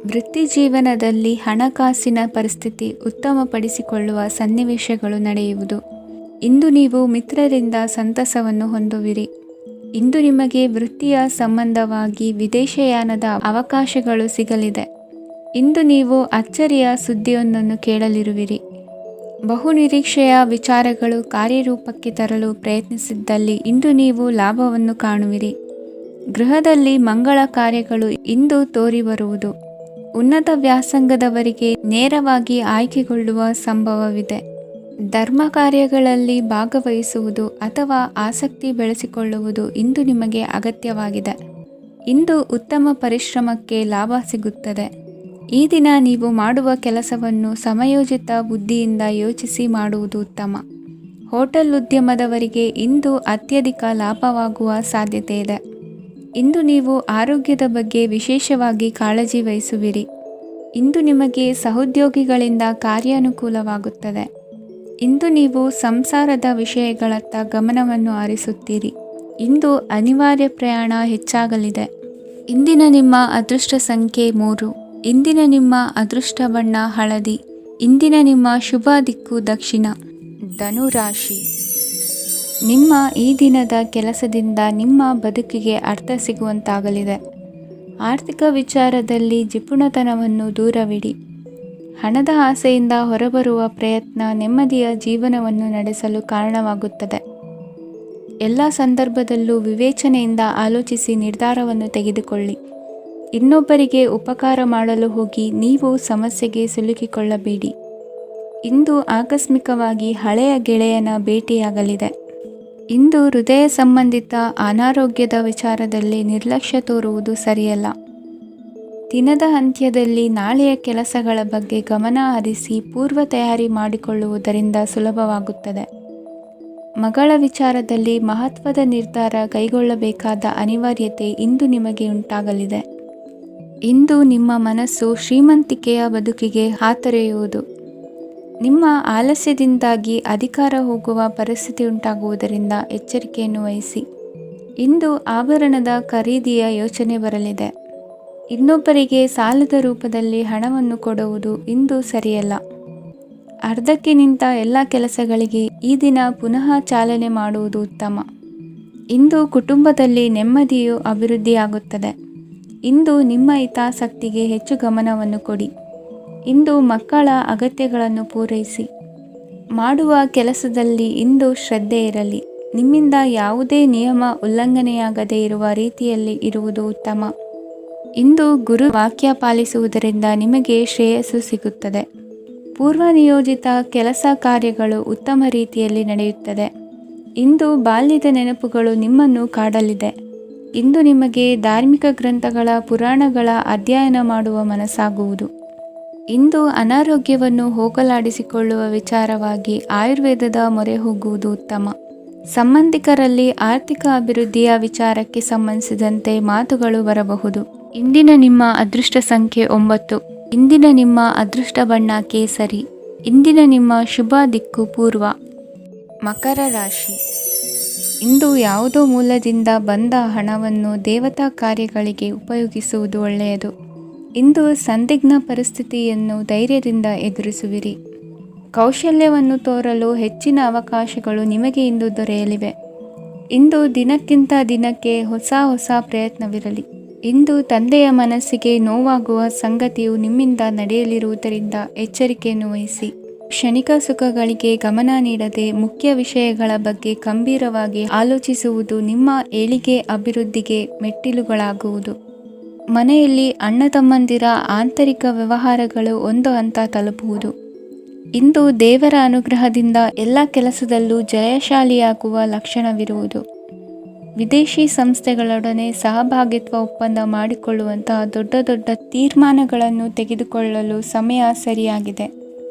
[SPEAKER 1] ವೃತ್ತಿ ಜೀವನದಲ್ಲಿ ಹಣಕಾಸಿನ ಪರಿಸ್ಥಿತಿ ಉತ್ತಮಪಡಿಸಿಕೊಳ್ಳುವ ಸನ್ನಿವೇಶಗಳು ನಡೆಯುವುದು. ಇಂದು ನೀವು ಮಿತ್ರರಿಂದ ಸಂತಸವನ್ನು ಹೊಂದುವಿರಿ. ಇಂದು ನಿಮಗೆ ವೃತ್ತಿಯ ಸಂಬಂಧವಾಗಿ ವಿದೇಶಯಾನದ ಅವಕಾಶಗಳು ಸಿಗಲಿದೆ. ಇಂದು ನೀವು ಅಚ್ಚರಿಯ ಸುದ್ದಿಯೊಂದನ್ನು ಕೇಳಲಿರುವಿರಿ. ಬಹುನಿರೀಕ್ಷೆಯ ವಿಚಾರಗಳು ಕಾರ್ಯರೂಪಕ್ಕೆ ತರಲು ಪ್ರಯತ್ನಿಸಿದ್ದಲ್ಲಿ ಇಂದು ನೀವು ಲಾಭವನ್ನು ಕಾಣುವಿರಿ. ಗೃಹದಲ್ಲಿ ಮಂಗಳ ಕಾರ್ಯಗಳು ಇಂದು ತೋರಿಬರುವುದು. ಉನ್ನತ ವ್ಯಾಸಂಗದವರಿಗೆ ನೇರವಾಗಿ ಆಯ್ಕೆಗೊಳ್ಳುವ ಸಂಭವವಿದೆ. ಧರ್ಮ ಕಾರ್ಯಗಳಲ್ಲಿ ಭಾಗವಹಿಸುವುದು ಅಥವಾ ಆಸಕ್ತಿ ಬೆಳೆಸಿಕೊಳ್ಳುವುದು ಇಂದು ನಿಮಗೆ ಅಗತ್ಯವಾಗಿದೆ. ಇಂದು ಉತ್ತಮ ಪರಿಶ್ರಮಕ್ಕೆ ಲಾಭ ಸಿಗುತ್ತದೆ. ಈ ದಿನ ನೀವು ಮಾಡುವ ಕೆಲಸವನ್ನು ಸಮಯೋಚಿತ ಬುದ್ಧಿಯಿಂದ ಯೋಚಿಸಿ ಮಾಡುವುದು ಉತ್ತಮ. ಹೋಟೆಲ್ ಉದ್ಯಮದವರಿಗೆ ಇಂದು ಅತ್ಯಧಿಕ ಲಾಭವಾಗುವ ಸಾಧ್ಯತೆ ಇದೆ. ಇಂದು ನೀವು ಆರೋಗ್ಯದ ಬಗ್ಗೆ ವಿಶೇಷವಾಗಿ ಕಾಳಜಿ ವಹಿಸುವಿರಿ. ಇಂದು ನಿಮಗೆ ಸಹೋದ್ಯೋಗಿಗಳಿಂದ ಕಾರ್ಯಾನುಕೂಲವಾಗುತ್ತದೆ. ಇಂದು ನೀವು ಸಂಸಾರದ ವಿಷಯಗಳತ್ತ ಗಮನವನ್ನು ಹರಿಸುತ್ತೀರಿ. ಇಂದು ಅನಿವಾರ್ಯ ಪ್ರಯಾಣ ಹೆಚ್ಚಾಗಲಿದೆ. ಇಂದಿನ ನಿಮ್ಮ ಅದೃಷ್ಟ ಸಂಖ್ಯೆ 3. ಇಂದಿನ ನಿಮ್ಮ ಅದೃಷ್ಟ ಬಣ್ಣ ಹಳದಿ. ಇಂದಿನ ನಿಮ್ಮ ಶುಭ ದಿಕ್ಕು ದಕ್ಷಿಣ. ಧನುರಾಶಿ. ನಿಮ್ಮ ಈ ದಿನದ ಕೆಲಸದಿಂದ ನಿಮ್ಮ ಬದುಕಿಗೆ ಅರ್ಥ ಸಿಗುವಂತಾಗಲಿದೆ. ಆರ್ಥಿಕ ವಿಚಾರದಲ್ಲಿ ಜಿಪುಣತನವನ್ನು ದೂರವಿಡಿ. ಹಣದ ಆಸೆಯಿಂದ ಹೊರಬರುವ ಪ್ರಯತ್ನ ನೆಮ್ಮದಿಯ ಜೀವನವನ್ನು ನಡೆಸಲು ಕಾರಣವಾಗುತ್ತದೆ. ಎಲ್ಲ ಸಂದರ್ಭದಲ್ಲೂ ವಿವೇಚನೆಯಿಂದ ಆಲೋಚಿಸಿ ನಿರ್ಧಾರವನ್ನು ತೆಗೆದುಕೊಳ್ಳಿ. ಇನ್ನೊಬ್ಬರಿಗೆ ಉಪಕಾರ ಮಾಡಲು ಹೋಗಿ ನೀವು ಸಮಸ್ಯೆಗೆ ಸಿಲುಕಿಕೊಳ್ಳಬೇಡಿ. ಇಂದು ಆಕಸ್ಮಿಕವಾಗಿ ಹಳೆಯ ಗೆಳೆಯನ ಭೇಟಿಯಾಗಲಿದೆ. ಇಂದು ಹೃದಯ ಸಂಬಂಧಿತ ಅನಾರೋಗ್ಯದ ವಿಚಾರದಲ್ಲಿ ನಿರ್ಲಕ್ಷ್ಯ ತೋರುವುದು ಸರಿಯಲ್ಲ. ದಿನದ ಅಂತ್ಯದಲ್ಲಿ ನಾಳೆಯ ಕೆಲಸಗಳ ಬಗ್ಗೆ ಗಮನ ಹರಿಸಿ ಪೂರ್ವ ತಯಾರಿ ಮಾಡಿಕೊಳ್ಳುವುದರಿಂದ ಸುಲಭವಾಗುತ್ತದೆ. ಮಗಳ ವಿಚಾರದಲ್ಲಿ ಮಹತ್ವದ ನಿರ್ಧಾರ ಕೈಗೊಳ್ಳಬೇಕಾದ ಅನಿವಾರ್ಯತೆ ಇಂದು ನಿಮಗೆ ಉಂಟಾಗಲಿದೆ. ಇಂದು ನಿಮ್ಮ ಮನಸ್ಸು ಶ್ರೀಮಂತಿಕೆಯ ಬದುಕಿಗೆ ಹಾತೊರೆಯುವುದು. ನಿಮ್ಮ ಆಲಸ್ಯದಿಂದಾಗಿ ಅಧಿಕಾರ ಹೋಗುವ ಪರಿಸ್ಥಿತಿ ಉಂಟಾಗುವುದರಿಂದ ಎಚ್ಚರಿಕೆಯನ್ನು ವಹಿಸಿ. ಇಂದು ಆಭರಣದ ಖರೀದಿಯ ಯೋಚನೆ ಬರಲಿದೆ. ಇನ್ನೊಬ್ಬರಿಗೆ ಸಾಲದ ರೂಪದಲ್ಲಿ ಹಣವನ್ನು ಕೊಡುವುದು ಇಂದು ಸರಿಯಲ್ಲ. ಅರ್ಧಕ್ಕೆ ನಿಂತ ಎಲ್ಲ ಕೆಲಸಗಳಿಗೆ ಈ ದಿನ ಪುನಃ ಚಾಲನೆ ಮಾಡುವುದು ಉತ್ತಮ. ಇಂದು ಕುಟುಂಬದಲ್ಲಿ ನೆಮ್ಮದಿಯು ಅಭಿವೃದ್ಧಿಯಾಗುತ್ತದೆ. ಇಂದು ನಿಮ್ಮ ಹಿತಾಸಕ್ತಿಗೆ ಹೆಚ್ಚು ಗಮನವನ್ನು ಕೊಡಿ. ಇಂದು ಮಕ್ಕಳ ಅಗತ್ಯಗಳನ್ನು ಪೂರೈಸಿ. ಮಾಡುವ ಕೆಲಸದಲ್ಲಿ ಇಂದು ಶ್ರದ್ಧೆ ಇರಲಿ. ನಿಮ್ಮಿಂದ ಯಾವುದೇ ನಿಯಮ ಉಲ್ಲಂಘನೆಯಾಗದೇ ಇರುವ ರೀತಿಯಲ್ಲಿ ಇರುವುದು ಉತ್ತಮ. ಇಂದು ಗುರು ವಾಕ್ಯ ಪಾಲಿಸುವುದರಿಂದ ನಿಮಗೆ ಶ್ರೇಯಸ್ಸು ಸಿಗುತ್ತದೆ. ಪೂರ್ವ ನಿಯೋಜಿತ ಕೆಲಸ ಕಾರ್ಯಗಳು ಉತ್ತಮ ರೀತಿಯಲ್ಲಿ ನಡೆಯುತ್ತದೆ. ಇಂದು ಬಾಲ್ಯದ ನೆನಪುಗಳು ನಿಮ್ಮನ್ನು ಕಾಡಲಿದೆ. ಇಂದು ನಿಮಗೆ ಧಾರ್ಮಿಕ ಗ್ರಂಥಗಳ ಪುರಾಣಗಳ ಅಧ್ಯಯನ ಮಾಡುವ ಮನಸ್ಸಾಗುವುದು. ಇಂದು ಅನಾರೋಗ್ಯವನ್ನು ಹೋಗಲಾಡಿಸಿಕೊಳ್ಳುವ ವಿಚಾರವಾಗಿ ಆಯುರ್ವೇದದ ಮೊರೆ ಹೋಗುವುದು ಉತ್ತಮ. ಸಂಬಂಧಿಕರಲ್ಲಿ ಆರ್ಥಿಕ ಅಭಿವೃದ್ಧಿಯ ವಿಚಾರಕ್ಕೆ ಸಂಬಂಧಿಸಿದಂತೆ ಮಾತುಗಳು ಬರಬಹುದು. ಇಂದಿನ ನಿಮ್ಮ ಅದೃಷ್ಟ ಸಂಖ್ಯೆ 9. ಇಂದಿನ ನಿಮ್ಮ ಅದೃಷ್ಟ ಬಣ್ಣ ಕೇಸರಿ. ಇಂದಿನ ನಿಮ್ಮ ಶುಭ ದಿಕ್ಕು ಪೂರ್ವ. ಮಕರ ರಾಶಿ. ಇಂದು ಯಾವುದೋ ಮೂಲದಿಂದ ಬಂದ ಹಣವನ್ನು ದೇವತಾ ಕಾರ್ಯಗಳಿಗೆ ಉಪಯೋಗಿಸುವುದು ಒಳ್ಳೆಯದು. ಇಂದು ಸಂದಿಗ್ಧ ಪರಿಸ್ಥಿತಿಯನ್ನು ಧೈರ್ಯದಿಂದ ಎದುರಿಸುವಿರಿ. ಕೌಶಲ್ಯವನ್ನು ತೋರಲು ಹೆಚ್ಚಿನ ಅವಕಾಶಗಳು ನಿಮಗೆ ಇಂದು ದೊರೆಯಲಿವೆ. ಇಂದು ದಿನಕ್ಕಿಂತ ದಿನಕ್ಕೆ ಹೊಸ ಪ್ರಯತ್ನವಿರಲಿ. ಇಂದು ತಂದೆಯ ಮನಸ್ಸಿಗೆ ನೋವಾಗುವ ಸಂಗತಿಯು ನಿಮ್ಮಿಂದ ನಡೆಯಲಿರುವುದರಿಂದ ಎಚ್ಚರಿಕೆಯನ್ನು ವಹಿಸಿ. ಕ್ಷಣಿಕ ಸುಖಗಳಿಗೆ ಗಮನ ನೀಡದೆ ಮುಖ್ಯ ವಿಷಯಗಳ ಬಗ್ಗೆ ಗಂಭೀರವಾಗಿ ಆಲೋಚಿಸುವುದು ನಿಮ್ಮ ಏಳಿಗೆ ಅಭಿವೃದ್ಧಿಗೆ ಮೆಟ್ಟಿಲುಗಳಾಗುವುದು. ಮನೆಯಲ್ಲಿ ಅಣ್ಣ ತಮ್ಮಂದಿರ ಆಂತರಿಕ ವ್ಯವಹಾರಗಳು ಒಂದು ಹಂತ ತಲುಪುವುದು. ಇಂದು ದೇವರ ಅನುಗ್ರಹದಿಂದ ಎಲ್ಲ ಕೆಲಸದಲ್ಲೂ ಜಯಶಾಲಿಯಾಗುವ ಲಕ್ಷಣವಿರುವುದು. ವಿದೇಶಿ ಸಂಸ್ಥೆಗಳೊಡನೆ ಸಹಭಾಗಿತ್ವ ಒಪ್ಪಂದ ಮಾಡಿಕೊಳ್ಳುವಂತಹ ದೊಡ್ಡ ತೀರ್ಮಾನಗಳನ್ನು ತೆಗೆದುಕೊಳ್ಳಲು ಸಮಯ ಸರಿಯಾಗಿದೆ.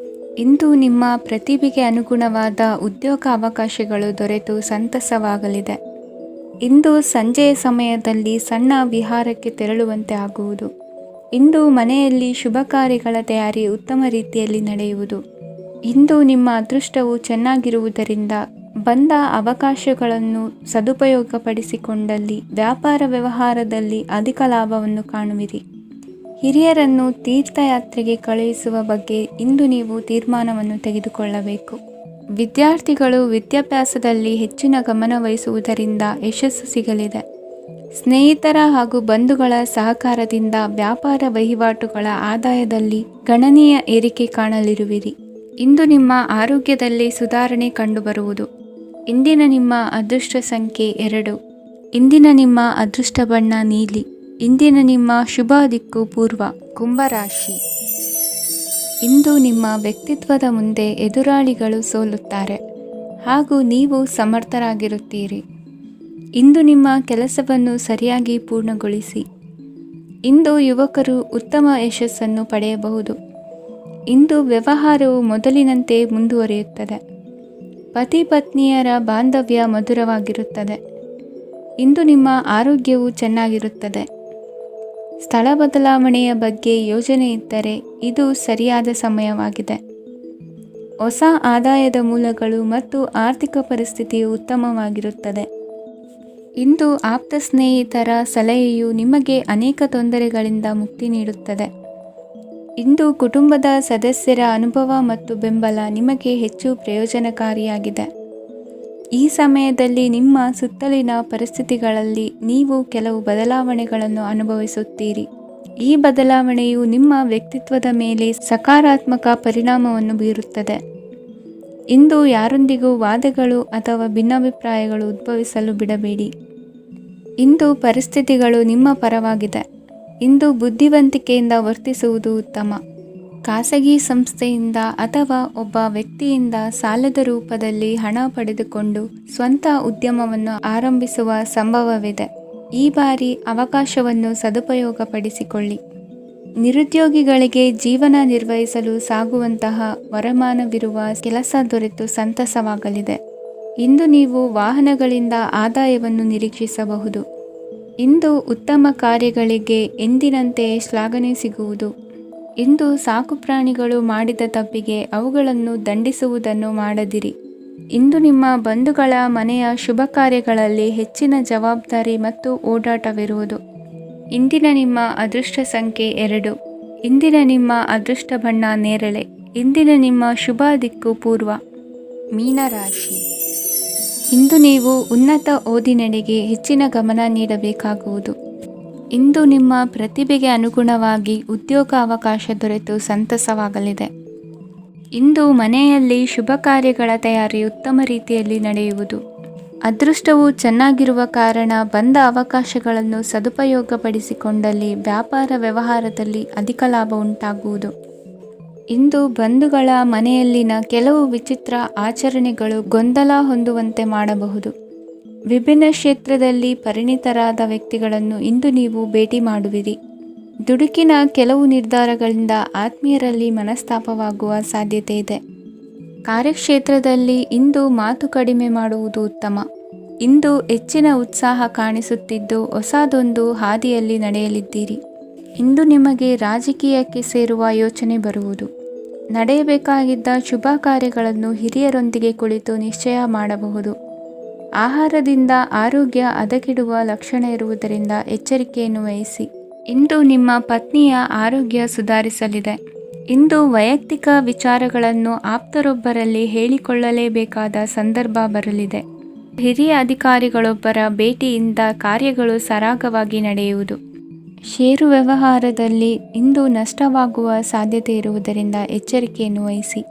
[SPEAKER 1] ಇಂದು ನಿಮ್ಮ ಪ್ರತಿಭೆಗೆ ಅನುಗುಣವಾದ ಉದ್ಯೋಗ ಅವಕಾಶಗಳು ದೊರೆತು ಸಂತಸವಾಗಲಿದೆ. ಇಂದು ಸಂಜೆಯ ಸಮಯದಲ್ಲಿ ಸಣ್ಣ ವಿಹಾರಕ್ಕೆ ತೆರಳುವಂತೆ ಆಗುವುದು. ಇಂದು ಮನೆಯಲ್ಲಿ ಶುಭ ಕಾರ್ಯಗಳ ತಯಾರಿ ಉತ್ತಮ ರೀತಿಯಲ್ಲಿ ನಡೆಯುವುದು. ಇಂದು ನಿಮ್ಮ ಅದೃಷ್ಟವು ಚೆನ್ನಾಗಿರುವುದರಿಂದ ಬಂದ ಅವಕಾಶಗಳನ್ನು ಸದುಪಯೋಗಪಡಿಸಿಕೊಂಡಲ್ಲಿ ವ್ಯಾಪಾರ ವ್ಯವಹಾರದಲ್ಲಿ ಅಧಿಕ ಲಾಭವನ್ನು ಕಾಣುವಿರಿ. ಹಿರಿಯರನ್ನು ತೀರ್ಥಯಾತ್ರೆಗೆ ಕಳುಹಿಸುವ ಬಗ್ಗೆ ಇಂದು ನೀವು ತೀರ್ಮಾನವನ್ನು ತೆಗೆದುಕೊಳ್ಳಬೇಕು. ವಿದ್ಯಾರ್ಥಿಗಳು ವಿದ್ಯಾಭ್ಯಾಸದಲ್ಲಿ ಹೆಚ್ಚಿನ ಗಮನ ವಹಿಸುವುದರಿಂದ ಯಶಸ್ಸು ಸಿಗಲಿದೆ. ಸ್ನೇಹಿತರ ಹಾಗೂ ಬಂಧುಗಳ ಸಹಕಾರದಿಂದ ವ್ಯಾಪಾರ ವಹಿವಾಟುಗಳ ಆದಾಯದಲ್ಲಿ ಗಣನೀಯ ಏರಿಕೆ ಕಾಣಲಿರುವಿರಿ. ಇಂದು ನಿಮ್ಮ ಆರೋಗ್ಯದಲ್ಲಿ ಸುಧಾರಣೆ ಕಂಡುಬರುವುದು. ಇಂದಿನ ನಿಮ್ಮ ಅದೃಷ್ಟ ಸಂಖ್ಯೆ 2. ಇಂದಿನ ನಿಮ್ಮ ಅದೃಷ್ಟ ಬಣ್ಣ ನೀಲಿ. ಇಂದಿನ ನಿಮ್ಮ ಶುಭ ದಿಕ್ಕು ಪೂರ್ವ. ಕುಂಭರಾಶಿ. ಇಂದು ನಿಮ್ಮ ವ್ಯಕ್ತಿತ್ವದ ಮುಂದೆ ಎದುರಾಳಿಗಳು ಸೋಲುತ್ತಾರೆ ಹಾಗೂ ನೀವು ಸಮರ್ಥರಾಗಿರುತ್ತೀರಿ. ಇಂದು ನಿಮ್ಮ ಕೆಲಸವನ್ನು ಸರಿಯಾಗಿ ಪೂರ್ಣಗೊಳಿಸಿ. ಇಂದು ಯುವಕರು ಉತ್ತಮ ಯಶಸ್ಸನ್ನು ಪಡೆಯಬಹುದು. ಇಂದು ವ್ಯವಹಾರವು ಮೊದಲಿನಂತೆ ಮುಂದುವರಿಯುತ್ತದೆ. ಪತಿ ಪತ್ನಿಯರ ಬಾಂಧವ್ಯ ಮಧುರವಾಗಿರುತ್ತದೆ. ಇಂದು ನಿಮ್ಮ ಆರೋಗ್ಯವು ಚೆನ್ನಾಗಿರುತ್ತದೆ. ಸ್ಥಳ ಬದಲಾವಣೆಯ ಬಗ್ಗೆ ಯೋಜನೆ ಇದ್ದರೆ ಇದು ಸರಿಯಾದ ಸಮಯವಾಗಿದೆ. ಹೊಸ ಆದಾಯದ ಮೂಲಗಳು ಮತ್ತು ಆರ್ಥಿಕ ಪರಿಸ್ಥಿತಿಯು ಉತ್ತಮವಾಗಿರುತ್ತದೆ. ಇಂದು ಆಪ್ತ ಸ್ನೇಹಿತರ ಸಲಹೆಯು ನಿಮಗೆ ಅನೇಕ ತೊಂದರೆಗಳಿಂದ ಮುಕ್ತಿ ನೀಡುತ್ತದೆ. ಇಂದು ಕುಟುಂಬದ ಸದಸ್ಯರ ಅನುಭವ ಮತ್ತು ಬೆಂಬಲ ನಿಮಗೆ ಹೆಚ್ಚು ಪ್ರಯೋಜನಕಾರಿಯಾಗಿದೆ. ಈ ಸಮಯದಲ್ಲಿ ನಿಮ್ಮ ಸುತ್ತಲಿನ ಪರಿಸ್ಥಿತಿಗಳಲ್ಲಿ ನೀವು ಕೆಲವು ಬದಲಾವಣೆಗಳನ್ನು ಅನುಭವಿಸುತ್ತೀರಿ. ಈ ಬದಲಾವಣೆಯು ನಿಮ್ಮ ವ್ಯಕ್ತಿತ್ವದ ಮೇಲೆ ಸಕಾರಾತ್ಮಕ ಪರಿಣಾಮವನ್ನು ಬೀರುತ್ತದೆ. ಇಂದು ಯಾರೊಂದಿಗೂ ವಾದಗಳು ಅಥವಾ ಭಿನ್ನಾಭಿಪ್ರಾಯಗಳು ಉದ್ಭವಿಸಲು ಬಿಡಬೇಡಿ. ಇಂದು ಪರಿಸ್ಥಿತಿಗಳು ನಿಮ್ಮ ಪರವಾಗಿದೆ. ಇಂದು ಬುದ್ಧಿವಂತಿಕೆಯಿಂದ ವರ್ತಿಸುವುದು ಉತ್ತಮ. ಖಾಸಗಿ ಸಂಸ್ಥೆಯಿಂದ ಅಥವಾ ಒಬ್ಬ ವ್ಯಕ್ತಿಯಿಂದ ಸಾಲದ ರೂಪದಲ್ಲಿ ಹಣ ಪಡೆದುಕೊಂಡು ಸ್ವಂತ ಉದ್ಯಮವನ್ನು ಆರಂಭಿಸುವ ಸಂಭವವಿದೆ. ಈ ಬಾರಿ ಅವಕಾಶವನ್ನು ಸದುಪಯೋಗಪಡಿಸಿಕೊಳ್ಳಿ. ನಿರುದ್ಯೋಗಿಗಳಿಗೆ ಜೀವನ ನಿರ್ವಹಿಸಲು ಸಾಗುವಂತಹ ವರಮಾನವಿರುವ ಕೆಲಸ ದೊರೆತು ಸಂತಸವಾಗಲಿದೆ. ಇಂದು ನೀವು ವಾಹನಗಳಿಂದ ಆದಾಯವನ್ನು ನಿರೀಕ್ಷಿಸಬಹುದು. ಇಂದು ಉತ್ತಮ ಕಾರ್ಯಗಳಿಗೆ ಎಂದಿನಂತೆ ಶ್ಲಾಘನೆ ಸಿಗುವುದು. ಇಂದು ಸಾಕುಪ್ರಾಣಿಗಳು ಮಾಡಿದ ತಪ್ಪಿಗೆ ಅವುಗಳನ್ನು ದಂಡಿಸುವುದನ್ನು ಮಾಡದಿರಿ. ಇಂದು ನಿಮ್ಮ ಬಂಧುಗಳ ಮನೆಯ ಶುಭ ಕಾರ್ಯಗಳಲ್ಲಿ ಹೆಚ್ಚಿನ ಜವಾಬ್ದಾರಿ ಮತ್ತು ಓಡಾಟವಿರುವುದು. ಇಂದಿನ ನಿಮ್ಮ ಅದೃಷ್ಟ ಸಂಖ್ಯೆ 2. ಇಂದಿನ ನಿಮ್ಮ ಅದೃಷ್ಟ ಬಣ್ಣ ನೇರಳೆ. ಇಂದಿನ ನಿಮ್ಮ ಶುಭ ದಿಕ್ಕು ಪೂರ್ವ. ಮೀನರಾಶಿ. ಇಂದು ನೀವು ಉನ್ನತ ಓದಿನೆಡೆಗೆ ಹೆಚ್ಚಿನ ಗಮನ ನೀಡಬೇಕಾಗುವುದು. ಇಂದು ನಿಮ್ಮ ಪ್ರತಿಭೆಗೆ ಅನುಗುಣವಾಗಿ ಉದ್ಯೋಗ ಅವಕಾಶ ದೊರೆತು ಸಂತಸವಾಗಲಿದೆ. ಇಂದು ಮನೆಯಲ್ಲಿ ಶುಭ ಕಾರ್ಯಗಳ ತಯಾರಿ ಉತ್ತಮ ರೀತಿಯಲ್ಲಿ ನಡೆಯುವುದು. ಅದೃಷ್ಟವು ಚೆನ್ನಾಗಿರುವ ಕಾರಣ ಬಂದ ಅವಕಾಶಗಳನ್ನು ಸದುಪಯೋಗಪಡಿಸಿಕೊಂಡಲ್ಲಿ ವ್ಯಾಪಾರ ವ್ಯವಹಾರದಲ್ಲಿ ಅಧಿಕ ಲಾಭ ಉಂಟಾಗುವುದು. ಇಂದು ಬಂಧುಗಳ ಮನೆಯಲ್ಲಿನ ಕೆಲವು ವಿಚಿತ್ರ ಆಚರಣೆಗಳು ಗೊಂದಲ ಹೊಂದುವಂತೆ ಮಾಡಬಹುದು. ವಿಭಿನ್ನ ಕ್ಷೇತ್ರದಲ್ಲಿ ಪರಿಣಿತರಾದ ವ್ಯಕ್ತಿಗಳನ್ನು ಇಂದು ನೀವು ಭೇಟಿ ಮಾಡುವಿರಿ. ದುಡುಕಿನ ಕೆಲವು ನಿರ್ಧಾರಗಳಿಂದ ಆತ್ಮೀಯರಲ್ಲಿ ಮನಸ್ತಾಪವಾಗುವ ಸಾಧ್ಯತೆ ಇದೆ. ಕಾರ್ಯಕ್ಷೇತ್ರದಲ್ಲಿ ಇಂದು ಮಾತು ಕಡಿಮೆ ಮಾಡುವುದು ಉತ್ತಮ. ಇಂದು ಹೆಚ್ಚಿನ ಉತ್ಸಾಹ ಕಾಣಿಸುತ್ತಿದ್ದು ಹೊಸದೊಂದು ಹಾದಿಯಲ್ಲಿ ನಡೆಯಲಿದ್ದೀರಿ. ಇಂದು ನಿಮಗೆ ರಾಜಕೀಯಕ್ಕೆ ಸೇರುವ ಯೋಚನೆ ಬರುವುದು. ನಡೆಯಬೇಕಾಗಿದ್ದ ಶುಭ ಕಾರ್ಯಗಳನ್ನು ಹಿರಿಯರೊಂದಿಗೆ ಕುಳಿತು ನಿಶ್ಚಯ ಮಾಡಬಹುದು. ಆಹಾರದಿಂದ ಆರೋಗ್ಯ ಹದಗೆಡುವ ಲಕ್ಷಣ ಇರುವುದರಿಂದ ಎಚ್ಚರಿಕೆಯನ್ನು ವಹಿಸಿ. ಇಂದು ನಿಮ್ಮ ಪತ್ನಿಯ ಆರೋಗ್ಯ ಸುಧಾರಿಸಲಿದೆ. ಇಂದು ವೈಯಕ್ತಿಕ ವಿಚಾರಗಳನ್ನು ಆಪ್ತರೊಬ್ಬರಲ್ಲಿ ಹೇಳಿಕೊಳ್ಳಲೇಬೇಕಾದ ಸಂದರ್ಭ ಬರಲಿದೆ. ಹಿರಿಯ ಅಧಿಕಾರಿಗಳೊಬ್ಬರ ಭೇಟಿಯಿಂದ ಕಾರ್ಯಗಳು ಸರಾಗವಾಗಿ ನಡೆಯುವುದು. ಷೇರು ವ್ಯವಹಾರದಲ್ಲಿ ಇಂದು ನಷ್ಟವಾಗುವ ಸಾಧ್ಯತೆ ಇರುವುದರಿಂದ ಎಚ್ಚರಿಕೆಯನ್ನು ವಹಿಸಿ.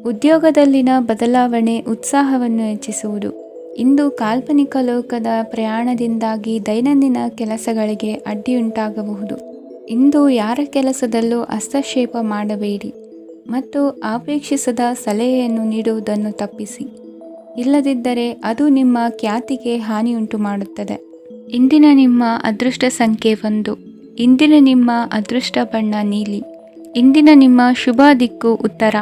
[SPEAKER 1] ಉದ್ಯೋಗದಲ್ಲಿನ ಬದಲಾವಣೆ ಉತ್ಸಾಹವನ್ನು ಹೆಚ್ಚಿಸುವುದು. ಇಂದು ಕಾಲ್ಪನಿಕ ಲೋಕದ ಪ್ರಯಾಣದಿಂದಾಗಿ ದೈನಂದಿನ ಕೆಲಸಗಳಿಗೆ ಅಡ್ಡಿಯುಂಟಾಗಬಹುದು. ಇಂದು ಯಾರ ಕೆಲಸದಲ್ಲೂ ಹಸ್ತಕ್ಷೇಪ ಮಾಡಬೇಡಿ ಮತ್ತು ಅಪೇಕ್ಷಿಸದ ಸಲಹೆಯನ್ನು ನೀಡುವುದನ್ನು ತಪ್ಪಿಸಿ. ಇಲ್ಲದಿದ್ದರೆ ಅದು ನಿಮ್ಮ ಖ್ಯಾತಿಗೆ ಹಾನಿಯುಂಟು ಮಾಡುತ್ತದೆ. ಇಂದಿನ ನಿಮ್ಮ ಅದೃಷ್ಟ ಸಂಖ್ಯೆ 1. ಇಂದಿನ ನಿಮ್ಮ ಅದೃಷ್ಟ ಬಣ್ಣ ನೀಲಿ. ಇಂದಿನ ನಿಮ್ಮ ಶುಭ ದಿಕ್ಕು ಉತ್ತರ.